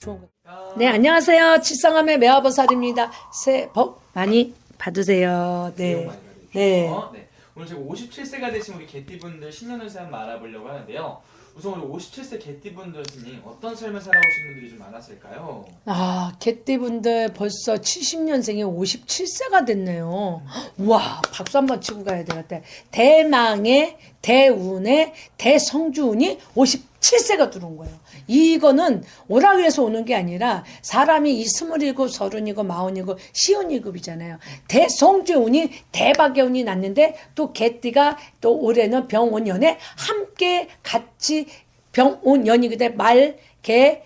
좋은 거. 네, 안녕하세요. 칠성함의 매화보살입니다. 새해 복 많이 받으세요. 새해 복 네. 많이 받으시고. 네. 네. 오늘 제가 57세가 되신 우리 개띠분들 신년을 한번 알아보려고 하는데요. 우선 우리 57세 개띠분들님 어떤 삶을 살아오신 분들이 좀 많았을까요? 아, 개띠분들 벌써 70년생이 57세가 됐네요. 우와, 박수 한번 치고 가야 되겠다. 대망의, 대운의, 대성주운이 57세가 들어온 거예요. 이거는 오락에서 오는 게 아니라 사람이 이 27, 30이고 40이고 시운이급이잖아요. 대성주운이 대박의 운이 났는데 또 개띠가 또 올해는 병온년에 함께 같이 병온년이기 말, 개,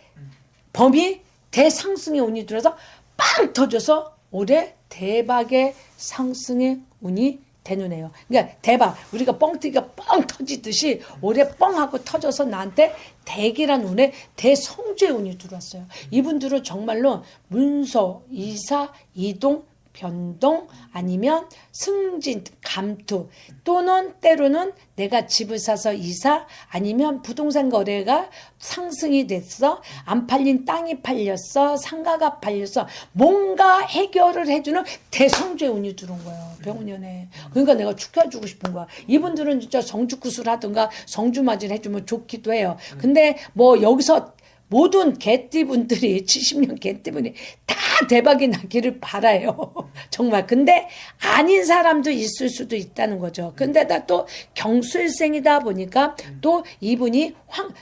범이 대상승의 운이 들어서 빵 터져서 올해 대박의 상승의 운이 되는 애요. 그러니까 대박. 우리가 뻥튀기가 뻥 터지듯이 올해 뻥하고 터져서 나한테 대기란 운에 대성죄의 운이 들어왔어요. 이분들은 정말로 문서, 이사, 이동, 변동 아니면 승진, 감투 또는 때로는 내가 집을 사서 이사 아니면 부동산 거래가 상승이 됐어 안 팔린 땅이 팔렸어 상가가 팔렸어 뭔가 해결을 해주는 대성죄 운이 들어온 거예요. 병원년에. 그러니까 내가 축하해주고 싶은 거야. 이분들은 진짜 성주구슬 하든가 성주맞이를 해주면 좋기도 해요. 근데 뭐 여기서 모든 개띠분들이 70년 개띠분이 다 대박이 나기를 바라요. 정말. 근데 아닌 사람도 있을 수도 있다는 거죠. 근데 나 또 경술생이다 보니까 또 이분이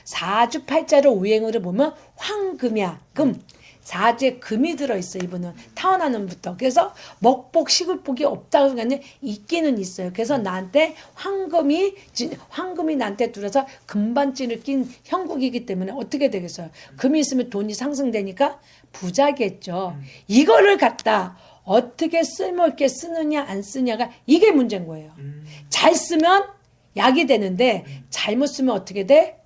사주팔자를 오행으로 보면 황금이야. 금. 사주에 금이 들어있어 이분은 타고나는부터. 그래서 먹복 시급복이 없다고 하는 있기는 있어요. 그래서 나한테 황금이 나한테 들어서 금반지를 낀 형국이기 때문에 어떻게 되겠어요. 금이 있으면 돈이 상승되니까 부자겠죠. 이거를 갖다 어떻게 쓸모있게 쓰느냐 안 쓰냐가 이게 문제인 거예요. 잘 쓰면 약이 되는데 잘못 쓰면 어떻게 돼?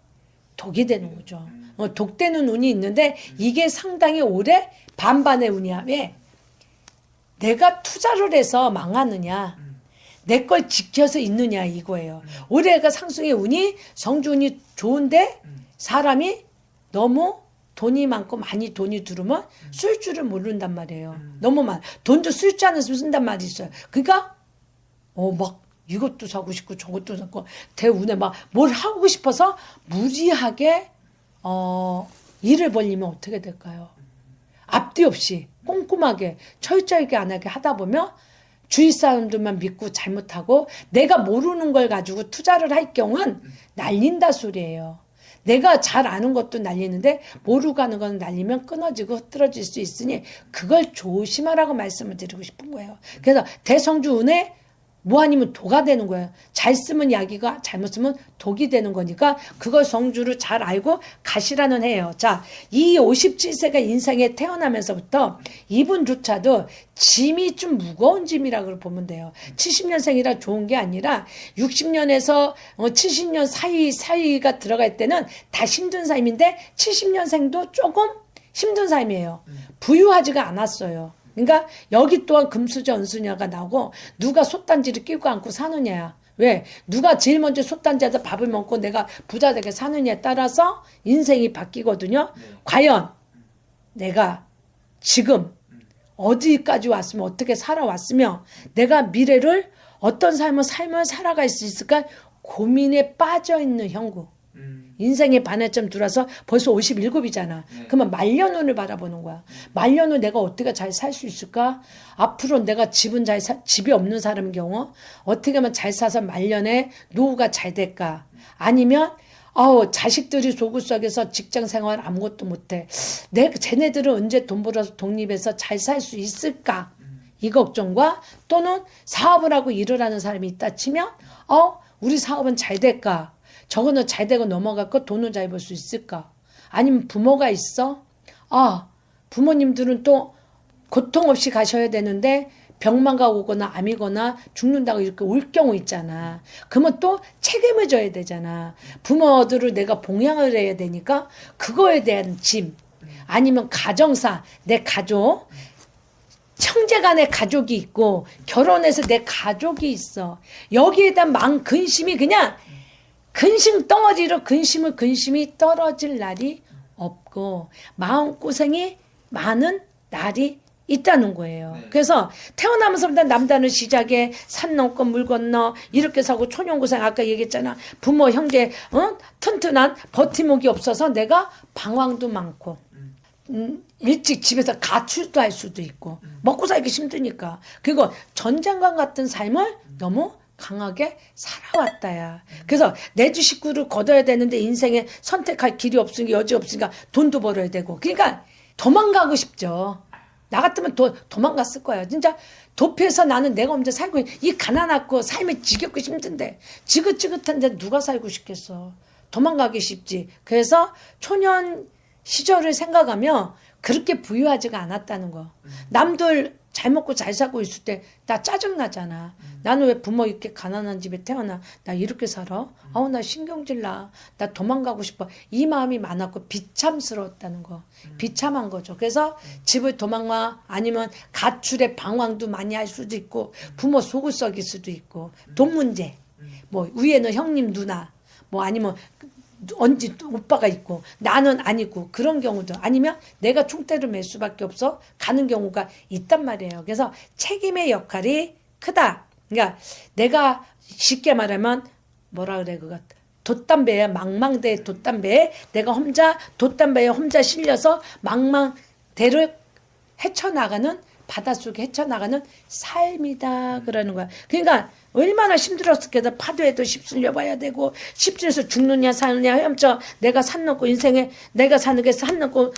독이 되는 거죠. 독되는 운이 있는데 이게 상당히 오래 반반의 운이야. 왜? 내가 투자를 해서 망하느냐 내 걸 지켜서 있느냐 이거예요. 올해가 상승의 운이 성주운이 좋은데 사람이 너무 돈이 많고 많이 돈이 들으면 쓸 줄을 모른단 말이에요. 너무 많아. 돈도 쓸 줄 아는 쓴단 말이 있어요. 그러니까 막 이것도 사고 싶고 저것도 사고 대운에 막 뭘 하고 싶어서 무리하게 일을 벌리면 어떻게 될까요? 앞뒤 없이 꼼꼼하게 철저하게 안 하게 하다 보면 주위 사람들만 믿고 잘못하고 내가 모르는 걸 가지고 투자를 할 경우는 날린다 소리예요. 내가 잘 아는 것도 날리는데 모르고 하는 건 날리면 끊어지고 흐트러질 수 있으니 그걸 조심하라고 말씀을 드리고 싶은 거예요. 그래서 대성주운에 뭐 아니면 도가 되는 거예요. 잘 쓰면 약이가 잘못 쓰면 독이 되는 거니까 그걸 성주를 잘 알고 가시라는 해요. 자, 이 57세가 인생에 태어나면서부터 이분조차도 짐이 좀 무거운 짐이라고 보면 돼요. 70년생이라 좋은 게 아니라 60년에서 70년 사이가 들어갈 때는 다 힘든 삶인데 70년생도 조금 힘든 삶이에요. 부유하지가 않았어요. 그러니까 여기 또한 금수저 은수녀가 나오고 누가 솥단지를 끼고 안고 사느냐. 왜? 누가 제일 먼저 솥단지에서 밥을 먹고 내가 부자 되게 사느냐에 따라서 인생이 바뀌거든요. 과연 내가 지금 어디까지 왔으면 어떻게 살아왔으며 내가 미래를 어떤 삶을 살아갈 수 있을까 고민에 빠져있는 형국. 인생의 반해점 들어서 벌써 57이잖아. 그러면 말년운을 바라보는 거야. 말년운 내가 어떻게 잘 살 수 있을까? 앞으로 내가 집이 없는 사람인 경우 어떻게 하면 잘 사서 말년에 노후가 잘 될까? 아니면 자식들이 조구석에서 직장 생활 아무것도 못해. 쟤네들은 언제 돈 벌어서 독립해서 잘 살 수 있을까? 이 걱정과 또는 사업을 하고 일을 하는 사람이 있다 치면 우리 사업은 잘 될까? 저거는 잘 되고 넘어갔고 돈은 잘 벌 수 있을까? 아니면 부모가 있어? 부모님들은 또 고통 없이 가셔야 되는데 병만 오거나 암이거나 죽는다고 이렇게 올 경우 있잖아. 그러면 또 책임을 져야 되잖아. 부모들을 내가 봉양을 해야 되니까 그거에 대한 짐. 아니면 가정사, 내 가족. 형제간의 가족이 있고 결혼해서 내 가족이 있어. 여기에 대한 근심이 그냥 근심 덩어리로 근심이 떨어질 날이 없고 마음고생이 많은 날이 있다는 거예요. 네. 그래서 태어나면서부터 남자는 시작에 산 넘고 물 건너 이렇게 사고 초년고생 아까 얘기했잖아. 부모 형제 튼튼한 버팀목이 없어서 내가 방황도 많고 일찍 집에서 가출도 할 수도 있고 먹고 살기 힘드니까 그리고 전쟁과 같은 삶을 너무 강하게 살아왔다야. 그래서 내 주 식구를 거둬야 되는데 인생에 선택할 길이 없으니까 여지 없으니까 돈도 벌어야 되고 그러니까 도망가고 싶죠. 나 같으면 도망갔을 거야. 진짜 도피해서 나는 내가 혼자 살고 이 가난하고 삶이 지겹고 힘든데 지긋지긋한데 누가 살고 싶겠어. 도망가기 쉽지. 그래서 초년 시절을 생각하며 그렇게 부유하지가 않았다는 거. 남들 잘 먹고 잘 살고 있을 때 나 짜증나잖아. 나는 왜 부모 이렇게 가난한 집에 태어나. 나 이렇게 살아? 아우 나 신경질 나. 나 도망가고 싶어. 이 마음이 많았고 비참스러웠다는 거. 비참한 거죠. 그래서 집을 도망가 아니면 가출의 방황도 많이 할 수도 있고 부모 속을 썩일 수도 있고 돈 문제. 뭐 위에는 형님 누나 뭐 아니면 언제 오빠가 있고 나는 아니고 그런 경우도 아니면 내가 총대를 맬 수밖에 없어 가는 경우가 있단 말이에요. 그래서 책임의 역할이 크다. 그러니까 내가 쉽게 말하면 뭐라 그래 그거 돛담배에 망망대에 돛담배에 내가 혼자 돛담배에 혼자 실려서 망망대를 헤쳐나가는 바닷속에 헤쳐나가는 삶이다 그러는 거야. 그러니까 얼마나 힘들었을게도 파도에도 휩쓸려 봐야 되고 휩쓸려서 죽느냐 사느냐 헤엄쳐 내가 산 넘고 인생에 내가 사는 게 산 넘고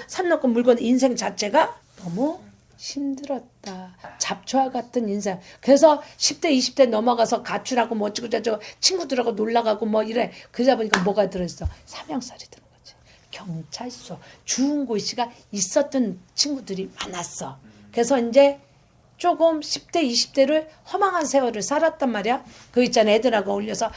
산 넘고 물건 인생 자체가 너무 힘들었다. 잡초와 같은 인생. 그래서 10대 20대 넘어가서 가출하고 뭐 어쩌고 저쩌고 친구들하고 놀러가고 뭐 이래. 그러다 보니까 뭐가 들어있어? 사명살이 들어. 경찰서 주은고시가 있었던 친구들이 많았어. 그래서 이제 조금 10대 20대를 허망한 세월을 살았단 말이야. 그 있잖아 애들하고 어울려서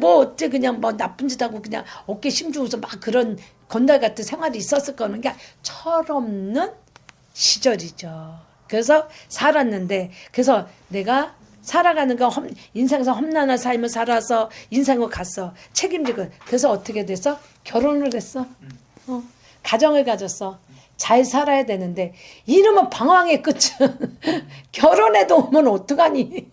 뭐 어때 그냥 뭐 나쁜 짓 하고 그냥 어깨 힘주고서 막 그런 건달 같은 생활이 있었을 거는 게 철없는 시절이죠. 그래서 살았는데 그래서 내가 살아가는 거 인생에서 험난한 삶을 살아서 인생을 갔어. 책임지고. 그래서 어떻게 됐어? 결혼을 했어. 가정을 가졌어. 잘 살아야 되는데 이러면 방황의 끝은 결혼해도 오면 어떡하니?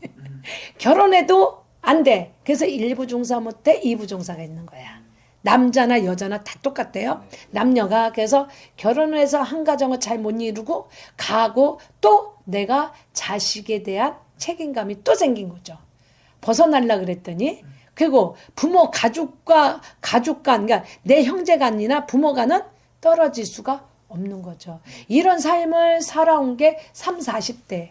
결혼해도 안 돼. 그래서 1부 종사 못해 2부 종사가 있는 거야. 남자나 여자나 다 똑같대요. 남녀가. 그래서 결혼을 해서 한 가정을 잘 못 이루고 가고 또 내가 자식에 대한 책임감이 또 생긴 거죠. 벗어나려고 그랬더니 그리고 부모 가족 간 그러니까 내 형제간이나 부모간은 떨어질 수가 없는 거죠. 이런 삶을 살아온 게 30, 40대.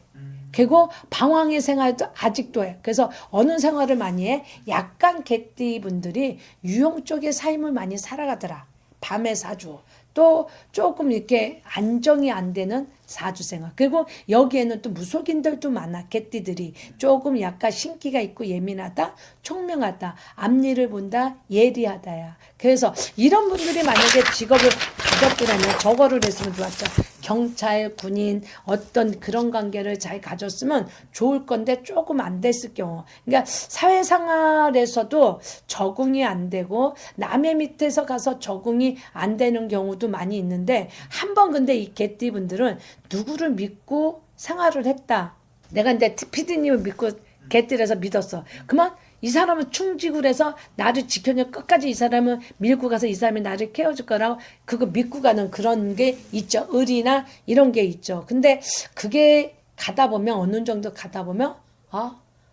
그리고 방황의 생활도 아직도 해. 그래서 어느 생활을 많이 해? 약간 개띠 분들이 유형 쪽의 삶을 많이 살아가더라. 밤에 사주. 또 조금 이렇게 안정이 안 되는 사주생활. 그리고 여기에는 또 무속인들도 많아. 개띠들이 조금 약간 신기가 있고 예민하다, 총명하다, 앞일을 본다, 예리하다야. 그래서 이런 분들이 만약에 직업을 가졌더라면 저거를 했으면 좋았죠. 경찰, 군인 어떤 그런 관계를 잘 가졌으면 좋을 건데 조금 안 됐을 경우. 그러니까 사회생활에서도 적응이 안 되고 남의 밑에서 가서 적응이 안 되는 경우도 많이 있는데 한번 근데 이 개띠분들은 누구를 믿고 생활을 했다. 내가 이제 피디님을 믿고 개띠라서 믿었어. 그러면 이 사람은 충직을 해서 나를 지켜내 끝까지 이 사람은 밀고 가서 이 사람이 나를 케어줄 거라고 그거 믿고 가는 그런 게 있죠. 의리나 이런 게 있죠. 근데 그게 가다 보면 어느 정도 가다 보면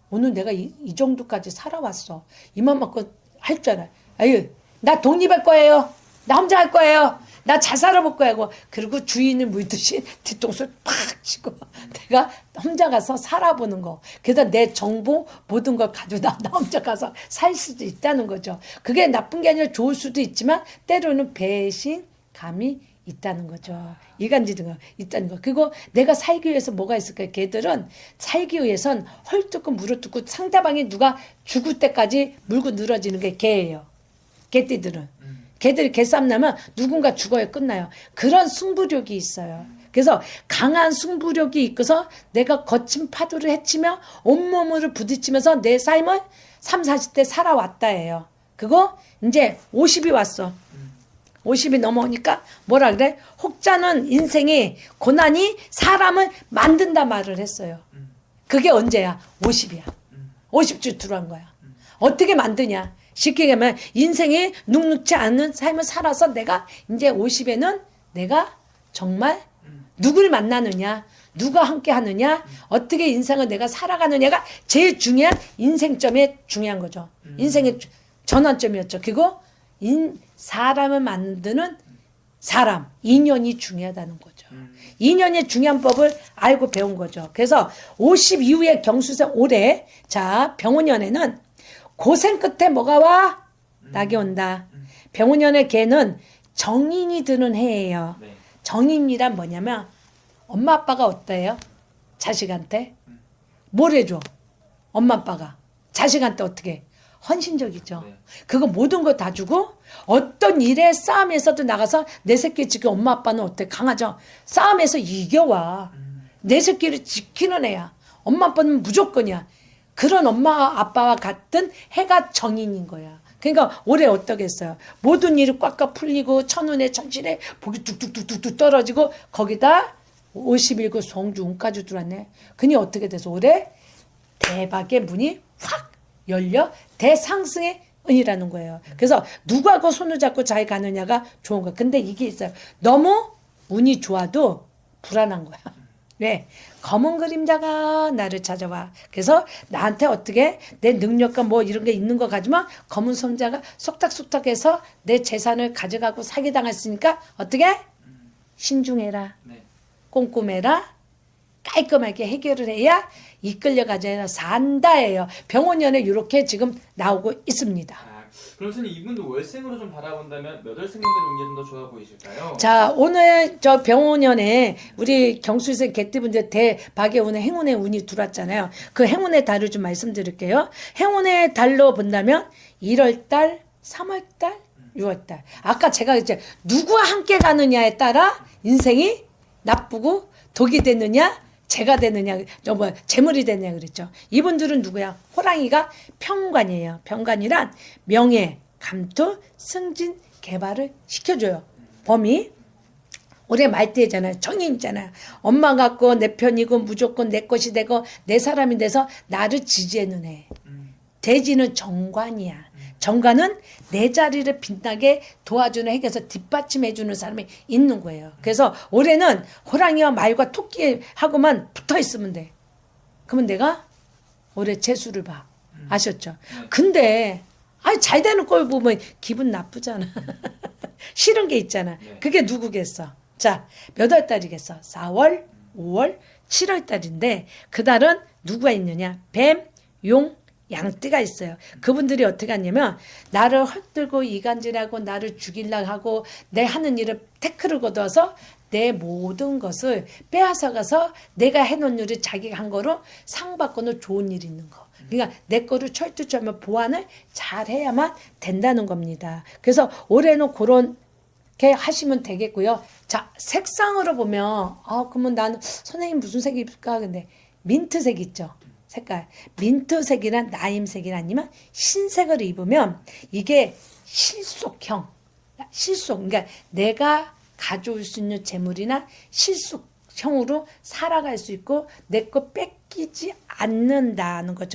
오늘 내가 이 정도까지 살아왔어. 이만큼 할 줄 알아. 아유 나 독립할 거예요. 나 혼자 할 거예요. 나 잘 살아볼 거야. 그리고 주인을 물듯이 뒤통수를 팍 치고 내가 혼자 가서 살아보는 거. 그래서 내 정보 모든 걸 가져다 나 혼자 가서 살 수도 있다는 거죠. 그게 나쁜 게 아니라 좋을 수도 있지만 때로는 배신감이 있다는 거죠. 이간질이 있다는 거. 그리고 내가 살기 위해서 뭐가 있을까요? 걔들은 살기 위해선 헐뜯고 물어뜯고 상대방이 누가 죽을 때까지 물고 늘어지는 게 걔예요. 개띠들은. 걔들이 개싸움 나면 누군가 죽어야 끝나요. 그런 승부력이 있어요. 그래서 강한 승부력이 있어서 내가 거친 파도를 헤치며 온몸으로 부딪히면서 내 삶을 30, 40대 살아왔다예요. 그거 이제 50이 왔어. 50이 넘어오니까 뭐라 그래? 혹자는 인생이 고난이 사람을 만든다 말을 했어요. 그게 언제야? 50이야. 50주 들어간 거야. 어떻게 만드냐? 쉽게 얘기하면 인생이 눅눅지 않은 삶을 살아서 내가 이제 50에는 내가 정말 누구를 만나느냐, 누가 함께 하느냐, 어떻게 인생을 내가 살아가느냐가 제일 중요한 인생점에 중요한 거죠. 인생의 전환점이었죠. 그리고 사람을 만드는 사람, 인연이 중요하다는 거죠. 인연의 중요한 법을 알고 배운 거죠. 그래서 50 이후에 경수생 올해, 자, 병원년에는 고생 끝에 뭐가 와? 낙이 온다. 병원년의 개는 정인이 드는 해예요. 네. 정인이란 뭐냐면 엄마 아빠가 어때요? 자식한테 뭘 해줘? 엄마 아빠가 자식한테 어떻게? 헌신적이죠. 네. 그거 모든 거 다 주고 어떤 일에 싸움에서도 나가서 내 새끼 지금 엄마 아빠는 어때? 강하죠. 싸움에서 이겨와. 내 새끼를 지키는 애야. 엄마 아빠는 무조건이야. 그런 엄마 아빠와 같은 해가 정인인 거야. 그러니까 올해 어떠겠어요? 모든 일이 꽉꽉 풀리고 천운에 천실에 복이 뚝뚝뚝뚝 떨어지고 거기다 51구 송주 운까지 들어왔네. 그니 어떻게 돼서 올해 대박의 문이 확 열려 대상승의 은이라는 거예요. 그래서 누구하고 손을 잡고 잘 가느냐가 좋은 거야. 근데 이게 있어요. 너무 운이 좋아도 불안한 거야. 왜? 검은 그림자가 나를 찾아와. 그래서 나한테 어떻게 내 능력과 뭐 이런 게 있는 거 가지만 검은 손자가 속닥속닥해서 내 재산을 가져가고 사기당했으니까 어떻게? 신중해라. 네. 꼼꼼해라. 깔끔하게 해결을 해야 이끌려가자 산다예요. 병원년에 이렇게 지금 나오고 있습니다. 아, 그럼 선생님 이분도 월생으로 좀 바라본다면 몇 월생분들 운이 좀 더 좋아 보이실까요? 자, 오늘 저 병원년에 우리 경수생 개띠분들 대박의 운에 행운의 운이 들어왔잖아요. 그 행운의 달을 좀 말씀드릴게요. 행운의 달로 본다면 1월달, 3월달, 6월달. 아까 제가 이제 누구와 함께 가느냐에 따라 인생이 나쁘고 독이 되느냐, 재가 되느냐, 재물이 되느냐 그랬죠. 이분들은 누구야? 호랑이가 평관이에요. 평관이란 명예, 감투, 승진, 개발을 시켜줘요. 범위. 올해 말띠잖아요. 정인이잖아요. 엄마 같고 내 편이고 무조건 내 것이 되고 내 사람이 돼서 나를 지지해는 해. 돼지는 정관이야. 정관은 내 자리를 빛나게 도와주는 핵에서 뒷받침해주는 사람이 있는 거예요. 그래서 올해는 호랑이와 말과 토끼하고만 붙어 있으면 돼. 그러면 내가 올해 재수를 봐. 아셨죠? 근데 아니 잘 되는 걸 보면 기분 나쁘잖아. 싫은 게 있잖아. 그게 누구겠어? 자, 몇 월 달이겠어? 4월, 5월, 7월 달인데 그 달은 누구가 있느냐? 뱀, 용, 양띠가 있어요. 그분들이 어떻게 하냐면 나를 헛들고 이간질하고 나를 죽이려고 하고 내 하는 일을 태클을 걷어서 내 모든 것을 빼앗아가서 내가 해놓은 일을 자기가 한 거로 상 받고는 좋은 일이 있는 거. 그러니까 내 거를 철두철미 보완을 잘 해야만 된다는 겁니다. 그래서 올해는 그렇게 하시면 되겠고요. 자, 색상으로 보면 그러면 나는 선생님 무슨 색이 입을까? 근데 민트색 있죠. 색깔. 민트색이란 나임색이란 아니면 흰색을 입으면 이게 실속형. 실속. 그러니까 내가 가져올 수 있는 재물이나 실속형으로 살아갈 수 있고 내 거 뺏기지 않는다는 거죠.